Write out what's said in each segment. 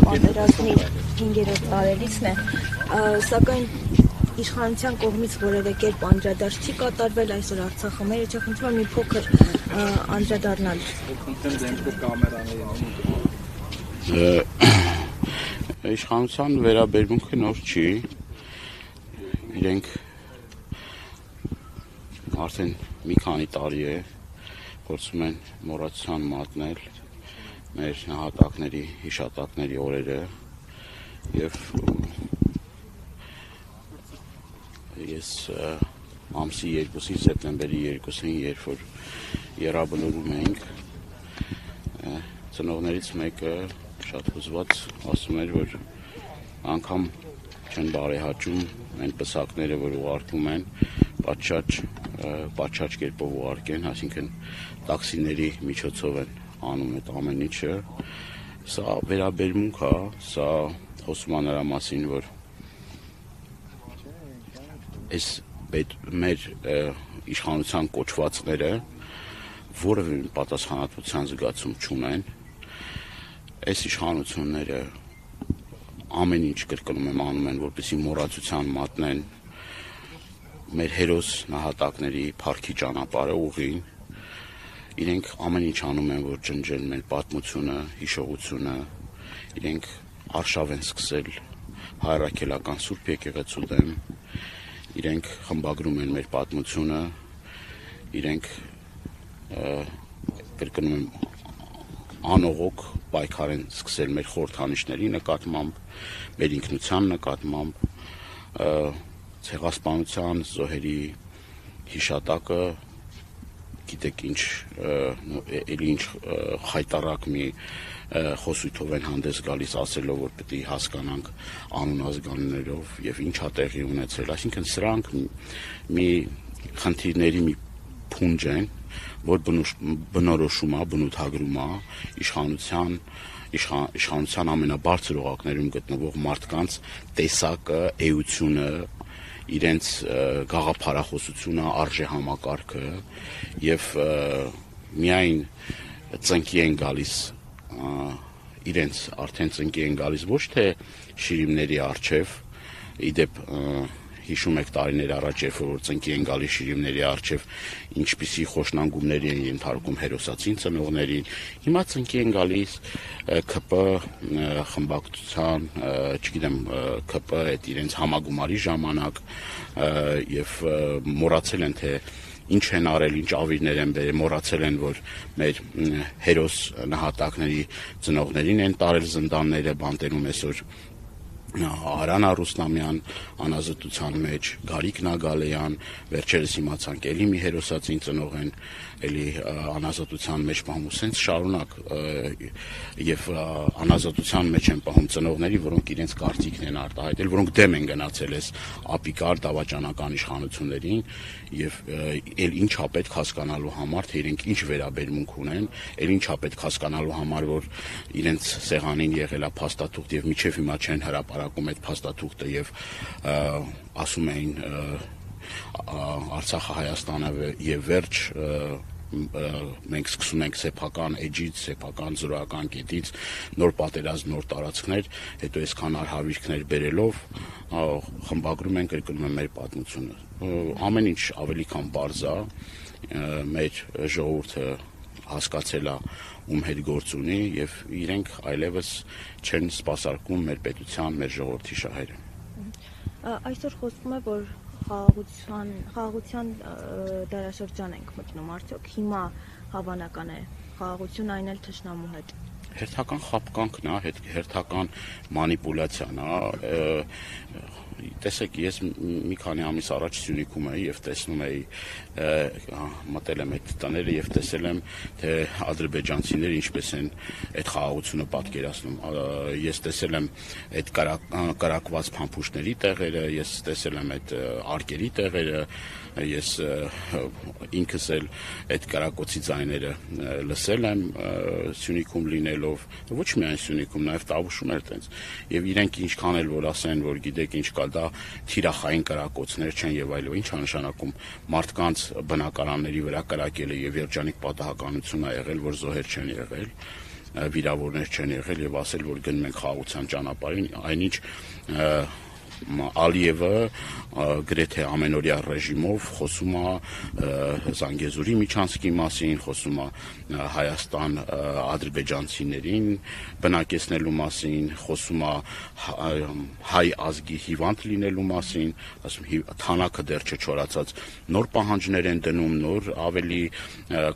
պատերազմի 5-րդ տարելիցն է, սակայն իշխանության կողմից որևէ կերպ անդրադարձ չի կատարվել այսօր Արցախը մեր չէ, խնդրում եմ մի փոքր անդրադառնալ։ Իշխանության վերաբերմունքը նոր չի, իրենք արդեն մի քանի տարի է փորձում են մոռացության մատնել մեր նահատակների, հիշատակների օրերը եւ ես ամսի 2-ին, սեպտեմբերի 2-ին, երբ որ եռաբլուրում էինք, ծնողներից մեկը շատ հուզված ասում էր, որ անգամ չեն բարեհաճում այն պսակները, որ ուղարկում են, պատշաճ կերպով ուղարկեն, այսինքն տաքսիների միջոցով են անում այդ ամեն ինչը, սա վերաբերմունք է, սա խոսում է նրա մասին, որ այս մեր իշխանության կոչվածները որևէ պատասխանատվության զգացում չունեն, այս իշխանությունները ամեն ինչ կրկնում եմ անում են, որպեսզի մոռացության մատնեն մեր հերոս նահատակների փառքի ճանապարհը ուղին, իրենք ամեն ինչ անում են, որ ջնջեն մեր պատմությունը, հիշողությունը, իրենք արշավ են սկսել հայրաքելական Սուրբ եկեղեցու դեմ, իրենք խմբագրում են մեր պատմությունը, իրենք կրկնում եմ անողոք պայքար են սկսել մեր խորհրդանիշների նկատմամբ, մեր ինքնության նկատմամբ, ցեղասպանության զոհերի հիշատակը, գիտեք ինչ, էլի ինչ խայտառակ մի խոսույթով են հանդես գալիս ասելով, որ պետք է հասկանանք անուն ազգանուններով եւ ինչա տեղի ունեցել, այսինքն սրանք մի խնդիրների մի փունջ են, որ բնորոշում է, բնութագրում է իշխանության ամենաբարձր օղակներում գտնվող մարդկանց տեսակը, էությունը, իրենց գաղափարախոսությունը, արժեհամակարգը եւ միայն ծնկի են գալիս իրենց արդեն ծնկի են գալիս ոչ թե շիրիմների առջև, իդեպ հիշում եք տարիներ առաջ, երբ որ ծնկի են գալիս շիրիմների առջև, ինչպիսի խոշնանգումների են ենթարկում հերոսացին ծնողներին, հիմա ծնկի են գալիս ՔՊ խմբակցության, չգիտեմ, ՔՊ այդ իրենց համագումարի ժամանակ եւ մոռացել են թե ինչ են արել, ինչ ավիրներ են բերել, մոռացել են, որ մեր հերոս նահատակների ծնողներին են տարել զնդանները, բանտերում այսօր Արան Արուսլամյան անազատության մեջ, Գարիկ Նագալեյան, վերջերս իմացանք էլի մի հերոսացին ծնող են, էլի անազատության մեջ պահում, սենց շարունակ եւ անազատության մեջ են պահում ծնողների, որոնք իրենց կարծիքն են արտահայտել, որոնք դեմ են գնացել այս ապիկար դավաճանական իշխանություններին եւ էլ ինչա պետք հասկանալու համար, թե իրենք ինչ վերաբերմունք ունեն, էլ ինչա պետք հասկանալու համար, որ իրենց սեղանին եղել է փաստաթուղթ եւ միջև հիմա չեն հրապարակում այդ փաստաթուղթը եւ ասում էին Արցախը Հայաստանը եւ վերջ մենք սկսում ենք սեփական էջից, սեփական զորական կետից նոր պատերազմ, նոր տարածքներ, հետո այսքան արհավիրքներ բերելով խմբագրում են, կրկնում են մեր պատմությունը։ Ամեն ինչ ավելի քան պարզ է, մեր ժողովուրդը հասկացել է ում հետ գործ ունի եւ իրենք այլևս չեն սպասարկում մեր պետության, մեր ժողովրդի շահերը։ Այսօր խոսվում է, որ խաղաղության դարաշրջան ենք մտնում, արդյոք հիմա հավանական է խաղաղություն այն էլ թշնամու հետ։ Հերթական խաբկանքն է, հերթական մանիպուլյացիան է, տեսեք, ես մի քանի ամիս առաջ Սյունիքում էի եւ տեսնում էի, մտել եմ այդ տները եւ տեսել եմ, թե ադրբեջանցիները ինչպես են այդ խաղաղությունը պատկերացնում։ Ես տեսել եմ այդ կարակված փամփուշտների տեղերը, ես տեսել եմ այդ արկերի տեղերը, ես ինքս էլ այդ կարակոցի ձայները լսել եմ Սյունիքում լինելով, ոչ միայն Սյունիքում, նաեւ Տավուշում էր տենց։ Եվ իրենք ինչքան էլ որ ասեն, որ գիտեք ինչ կա, դա թիրախային կրակոցներ չեն եւ այլն, ինչ է նշանակում մարդկանց բնակարանների վրա կրակելը եւ երջանիկ պատահականություն է եղել, որ զոհեր չեն եղել։ վիրավորներ չեն եղել եւ ասել, որ գնում ենք խաղաղության ճանապարհին, այնինչ Ալիևը գրեթե ամենօրյա ռեժիմով խոսում է Զանգեզուրի միջանցքի մասին, խոսում է Հայաստան ադրբեջանցիներին բնակեցնելու մասին, խոսում է հայ ազգի հիվանդ լինելու մասին, ասում թանակը դեռ չչորացած նոր պահանջներ են դնում, նոր ավելի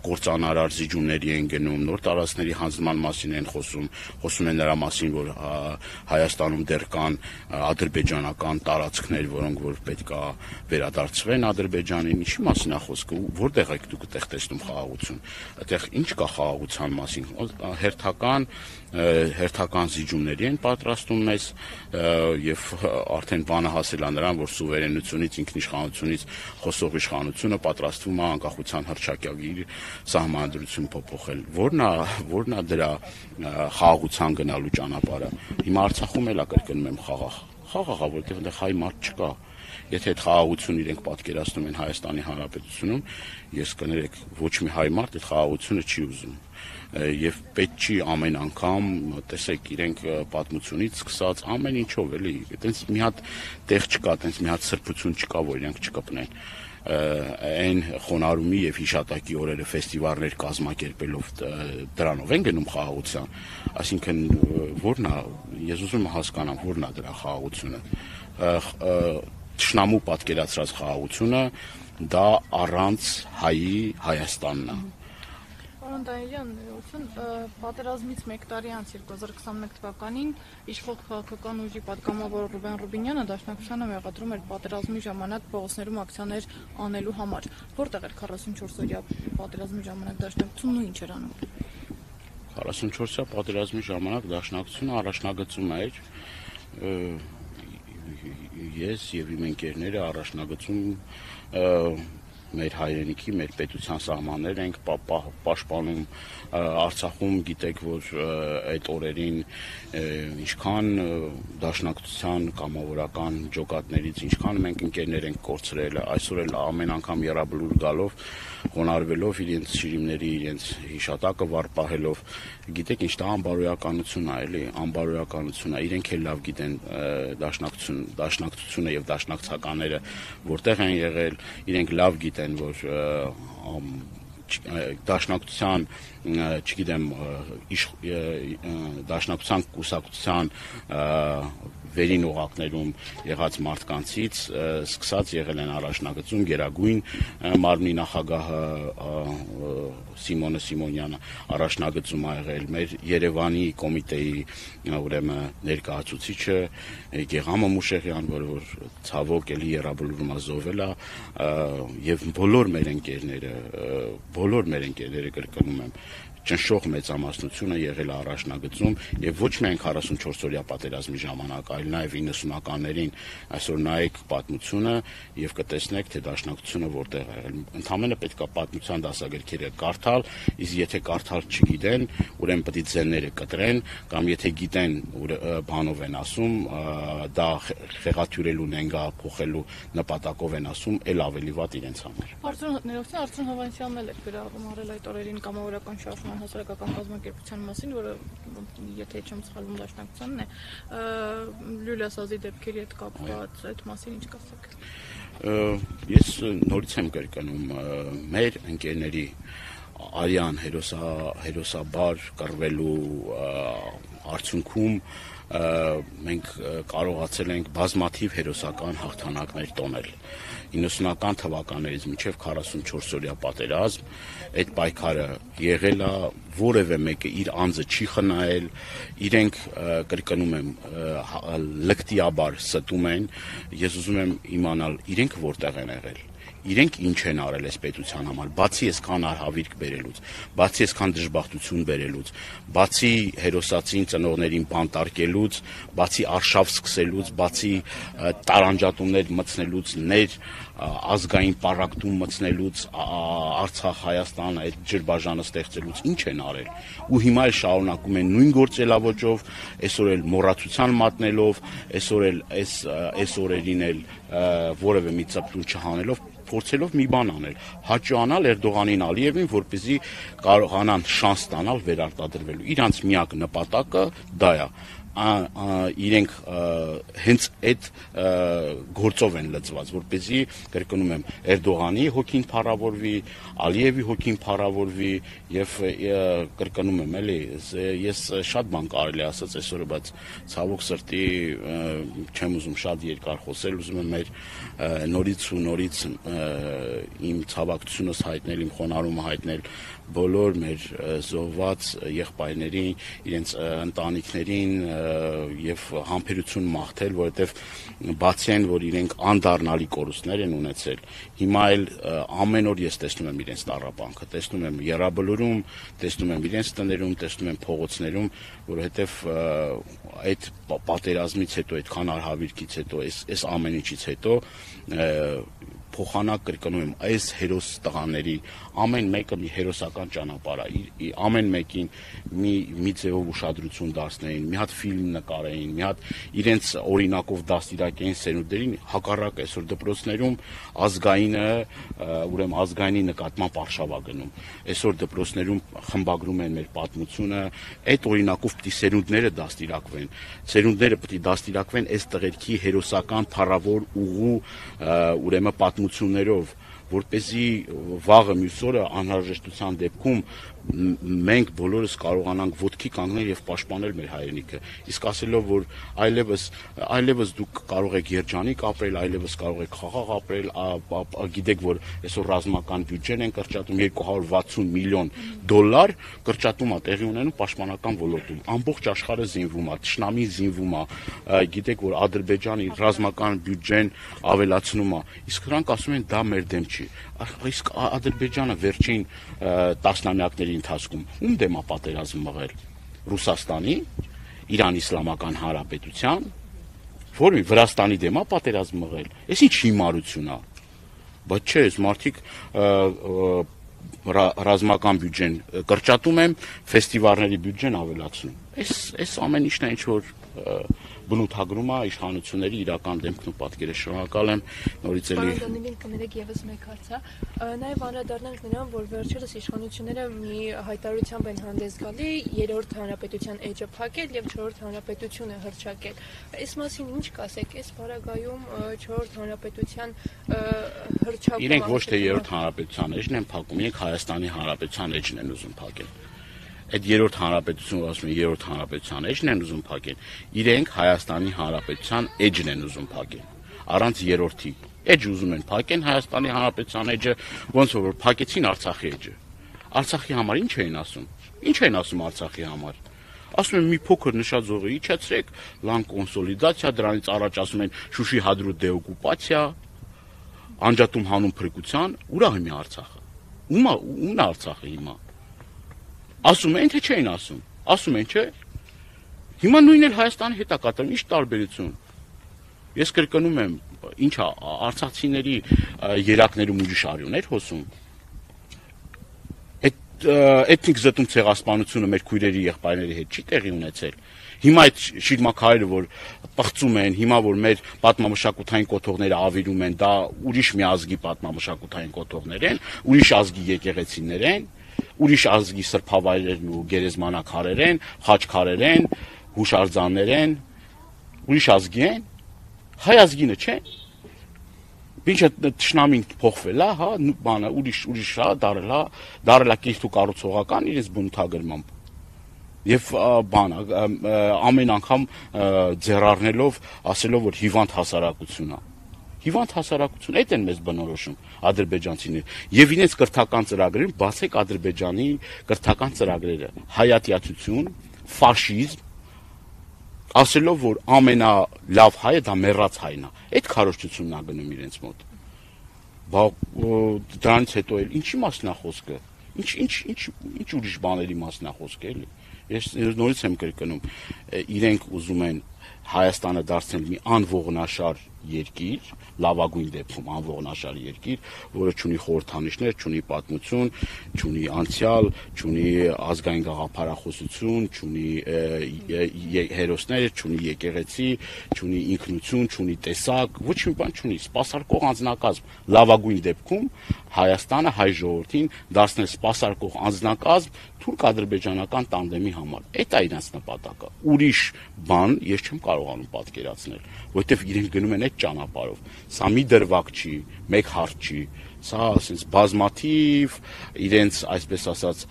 կործանարար զիջումների են գնում, նոր տարածքների հանձնման մասին են խոսում են նրա մասին, որ Հայաստանում դեռ կան ադրբեջանական տարածքներ, որոնք որ պետք է վերադարձվեն Ադրբեջանին, ինչի մասին է խոսքը, որտեղ եք դուք այդտեղ տեսնում խաղաղություն, այդտեղ ինչ կա խաղաղության մասին, հերթական զիջումների են պատրաստում մեզ եւ արդեն բանը հասել է նրան, որ սուվերենությունից, ինքնիշխանությունից խոսող իշխանությունը պատրաստվում է անկախության հռչակագիր սահմանադրություն փոփոխել, որն է դրա խաղաղության գնալու ճանապարհը։ Հիմա Արցախում էլ կրկնում եմ խաղաղ, որտեղ այնտեղ հայ մարդ չկա։ Եթե այդ խաղաղություն իրենք պատկերացնում են Հայաստանի Հանրապետությունում, ես կներեք, ոչ մի հայ մարդ այդ խաղաղությունը չի ուզում։ Եվ պետք չի ամեն անգամ, տեսեք, իրենք պատմությունից սկսած ամեն ինչով էլի, այտենց մի հատ տեղ չկա, այտենց մի հատ սրբություն չկա, որ իրենք չկպնեն։ Այն խոնարհումի եւ հիշատակի օրերը ֆեստիվալներ կազմակերպելով դրանով են գնում խաղաղության, այսինքն որն է, ես ուզում եմ հասկանամ, որն է դրա խաղաղությունը, թշնամու պատկերացրած խաղաղությունը, դա առանց հայի Հայաստանն է։ Պարոն Դանիելյան, պատերազմից 1 տարի անց 2021 թվականին իշխող քաղաքական ուժի պատգամավոր Ռուբեն Ռուբինյանը Դաշնակցությանը մեղադրում էր պատերազմի ժամանակ փողոցներում ակցիաներ անելու համար։ Որտեղ էր 44-օրյա պատերազմի ժամանակ Դաշնակցությունն ու ինչ էր անում։ 44-օրյա պատերազմի ժամանակ Դաշնակցությունը առաջնագծում էր ես եւ իմ ընկերները առաջնագծում մեր հայրենիքի, մեր պետության սահմաններ ենք պաշտպանում Արցախում, գիտեք, որ այդ օրերին ինչքան դաշնակցության կամավորական ջոկատներից, ինչքան մենք ընկերներ ենք կորցրել, այսօր էլ ամեն անգամ եռաբլուր գալով, խոնարհվելով իրենց շիրիմների, իրենց հիշատակը վառ պահելով, գիտեք ինչ դա անբարոյականություն է, էլի, անբարոյականություն է, իրենք էլ լավ գիտեն դաշնակցությունը եւ դաշնակցականները որտեղ են եղել, իրենք լավ գիտեն, որ դաշնակցության, չգիտեմ, դաշնակցության կուսակցության վերին օղակներում եղած մարդկանցից սկսած եղել են առաջնագծում Գերագույն մարմնի նախագահը Սիմոնը Սիմոնյանը առաջնագծում ա եղել մեր Երևանի կոմիտեի ուրեմն ներկայացուցիչը Գեգամը Մուշեղյան, որ ցավոք էլի երաբլուրում ազովել է եւ բոլոր մեր ընկերները կրկնում եմ ճնշող մեծամասնությունը եղել է առաջնագծում եւ ոչ միայն 44-օրյա պատերազմի ժամանակ, այլ նաեւ 90-ականներին այսօր նայեք պատմությունը եւ կտեսնեք, թե դաշնակցությունը որտեղ է եղել։ Ընդհանրապես պետք է պատմության դասագրքերը կարդալ, իսկ եթե կարդալ չգիտեն, ուրեմն պետք է ձենները կտրեն, կամ եթե գիտեն, բանով են ասում, դա խեղաթյուրելու նենգա փոխելու նպատակով են ասում, ել ավելի վատ իրենց համար։ Արծրուն Հովանեսյանն էլ է գրառել այդ օրերին կամավորական շարժման հասարակական կազմակերպության մասին, որը եթե չեմ սխալվում դաշնակցությունն է, լյուլասազի դեպքերի հետ կապված այդ մասին ինչ կասեք։ Ես նորից եմ կրկնում մեր ընկերների արյան հերոսաբար կռվելու արդյունքում մենք կարողացել ենք բազմաթիվ հերոսական հաղթանակներ տոնել 90-ական թվականներից մինչև 44-օրյա պատերազմ այդ պայքարը եղել է որևէ մեկը իր անձը չի խնայել իրենք կրկնում եմ լկտիաբար ստում են ես ուզում եմ իմանալ իրենք որտեղ են եղել իրենք ինչ են արել այս պետության համար, բացի այսքան արհավիրք բերելուց, բացի այսքան դժբախտություն բերելուց, բացի հերոսացին ծնողներին բանտարկելուց, բացի արշավ սկսելուց, բացի տարանջատումներ մտցնելուց, ազգային պառակտում մտցնելուց, Արցախ, Հայաստան այդ ջրբաժանը ստեղծելուց ինչ են արել։ Ու հիմա էլ շարունակում են նույն գործելավոճով, այսօր էլ մոռացության մատնելով, այսօր էլ այս օրերին էլ որևէ մի ծպտուն չհանելով փորձելով մի բան անել, հաճոանալ Էրդողանին, Ալիևին, որպեսզի կարողանան շանս ստանալ վերարտադրվելու։ Իրանց միակ նպատակը դա է։ Իրենք հենց այդ գործով են լծված, որպեսզի կրկնում եմ Էրդողանի հոգին փառավորվի, Ալիևի հոգին փառավորվի եւ կրկնում եմ էլի ես շատ բան կարելի ասած այսօր, բայց ցավոք սրտի չեմ ուզում շատ երկար խոսել, ուզում եմ մեր նորից ու նորից իմ ցավակցությունս հայտնել, իմ խոնարհումը հայտնել բոլոր մեր զոհված եղբայրներին, իրենց ընտանիքներին եւ համբերություն մաղթել, որովհետեւ բացի այն, որ իրենք անդառնալի կորուստներ են ունեցել, հիմա էլ ամեն օր ես տեսնում եմ իրենց տառապանքը, տեսնում եմ Եռաբլուրում, տեսնում եմ իրենց տներում, տեսնում եմ փողոցներում, որովհետեւ այդ պատերազմից հետո, այդքան արհավիրքից հետո, այս ամեն ինչից հետո փոխանակ կրկնում եմ այս հերոս տղաների ամեն մեկը մի հերոսական ճանապարհ է, ամեն մեկին մի ձևով ուշադրություն դարձնեին, մի հատ ֆիլմ նկարեին, մի հատ իրենց օրինակով դաստիարակային սերունդերին, հակառակ այսօր դպրոցներում ազգայինը, ուրեմն ազգայինի նկատմամբ արշավ է գնում, այսօր դպրոցներում խմբագրում են մեր պատմությունը, այդ օրինակով պիտի սերունդները դաստիարակվեն, սերունդները պիտի դաստիարակվեն այս տղերքի հերոսական փառավոր ուղու ուրեմն պատմություններով, որպեսզի վաղը մյուս օրը անհրաժեշտության դեպքում մենք բոլորս կարողանանք ոտքի կանգնել եւ պաշտպանել մեր հայրենիքը, իսկ ասելով որ այլևս դուք կարող եք երջանիկ ապրել, այլևս կարող եք խաղաղ ապրել, գիտեք որ այսօր ռազմական բյուջեն են կրճատում $260 միլիոն կրճատում է տեղի ունենում պաշտպանական ոլորտում, ամբողջ աշխարհը զինվում է, թշնամին զինվում է, գիտեք որ Ադրբեջանի ռազմական բյուջեն ավելացնում է, իսկ նրանք ասում են դա մեր դեմ չի, իսկ Ադրբեջանը վերջին տասնամյակների ընթացքում ում դեմ է պատերազմ մղել Ռուսաստանի, Իրանի Իսլամական Հանրապետության, որի Վրաստանի դեմ է պատերազմ մղել, այս ինչ հիմարություն է, բայց չէ, այս մարդիկ ռազմական բյուջեն կրճատում են, ֆեստիվալների բյուջեն ավելացնում, այս ամեն ինչն է ինչ որ բնութագրում է իշխանությունների իրական դեմքն ու պատկերը։ Շնորհակալ եմ նորից էլի։ Պարոն կներեք եւս մեկ հարց, նաև անդրադառնանք նրան, որ վերջերս իշխանությունները մի հայտարարությամբ են հանդես գալի երրորդ հանրապետության էջը փակել եւ չորրորդ հանրապետությունը հռչակել։ Այս մասին ինչ կասեք, այս բարագայում չորրորդ հանրապետության հռչակումը։ Իրենք ոչ թե երրորդ հանրապետության էջն են փակում, իրենք Հայաստանի Հանրապետության էջն են ուզում փակել։ Այդ երրորդ հանրապետությունը, ասում են երրորդ հանրապետության էջն են ուզում փակել, իրենք Հայաստանի Հանրապետության էջն են ուզում փակել, առանց երրորդի էջ ուզում են փակեն Հայաստանի Հանրապետության էջը, ոնց որ փակեցին Արցախի էջը։ Արցախի համար ինչ էին ասում։ Ինչ են ասում Արցախի համար։ Ասում են մի փոքր նշաձողը իջեցրեք, լան կոնսոլիդացիա, դրանից առաջ ասում են Շուշի հադրուտ դեօկուպացիա, անջատում հանուն փրկության, ուր է հիմա Արցախը։ Ումն է Արցախը հիմա։ Ասում են թե չէին ասում, ասում են չէ։ Հիմա նույնն էլ Հայաստանի հետ է կատարում, ինչ տարբերություն։ Ես կրկնում եմ, ինչա արցախցիների երակներում ուրիշ արյուններ հոսում։ Այդ էթնիկ զտում ցեղասպանությունը մեր քույրերի եղբայրների հետ չի տեղի ունեցել։ Հիմա այդ շիրմաքարերը որ պղծում են, հիմա որ մեր պատմամշակութային կոթողները ավիրում են, դա ուրիշ մի ազգի պատմամշակութային կոթողներ են, ուրիշ ազգի եկեղեցիներ են, ուրիշ ազգի սրբավայրերն ու գերեզմանակարեր են, խաչքարեր են, հուշարձաններ են, ուրիշ ազգի են, հայ ազգինը չէ։ Ինչը թշնամին փոխվել է, հա, բանը ուրիշ հա, դարել է կիրթ ու կառուցողական իրենց բնութագրմամբ։ Եվ բանը ամեն անգամ ձեռառնելով, ասելով որ հիվանդ հասարակություն է։ Հիվանդ հասարակություն, այդ են մեզ բնորոշում ադրբեջանցիները։ Եւ իրենց կրթական ծրագրերում բացեք Ադրբեջանի կրթական ծրագրերը։ Հայատյացություն, ֆաշիզմ, ասելով որ ամենալավ հայը դա մեռած հայն է։ Այդ քարոզչությունն է գնում իրենց մոտ։ Դրանից հետո էլ ինչի մասն է խոսքը։ Ինչ ուրիշ բաների մասն է խոսքը էլի։ Ես նորից եմ կրկնում, իրենք ուզում են Հայաստանը դարձնել մի անողնաշար երկիր, լավագույն դեպքում անողնաշար երկիր, որը չունի խորհրդանիշներ, չունի պատմություն, չունի անցյալ, չունի ազգային գաղափարախոսություն, չունի հերոսներ, չունի եկեղեցի, չունի ինքնություն, չունի տեսակ, ոչ մի բան չունի, սպասարկող անձնակազմ, լավագույն դեպքում Հայաստանը հայ ժողովրդին դարձնել սպասարկող անձնակազմ թուրք-ադրբեջանական տանդեմի համար։ Այդ է իրենց նպատակը։ Ուրիշ բան ես չեմ կարողանում պատկերացնել, որովհետև իրենք գնում են այդ ճանապարհով։ Սա մի դրվագ չի, մեկ հարց չի, սա ասենց բազմաթիվ իրենց, այսպես ասած,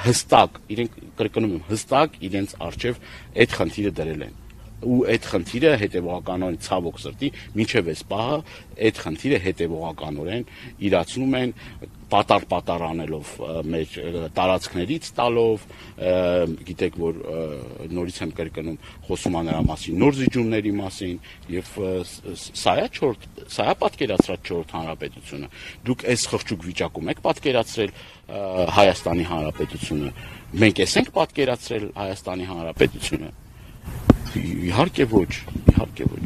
հստակ, իրենք կրկնում եմ, հստակ իրենց արժև այդ խնդիրը դրել են։ Ու այդ խնդիրը հետևողականորեն ցավոք սրտի մինչև այս պահը այդ խնդիրը հետևողականորեն իրացնում են պատար անելով մեր տարածքներից տալով, գիտեք որ նորից եմ կրկնում, խոսում է նրա մասին նոր զիջումների մասին եւ սա է պատկերացրած 4-րդ հանրապետությունը։ Դուք այս խղճուկ վիճակում եք պատկերացրել Հայաստանի Հանրապետությունը։ Մենք ես ենք պատկերացրել Հայաստանի Հանրապետությունը։ Իհարկե ոչ, իհարկե ոչ։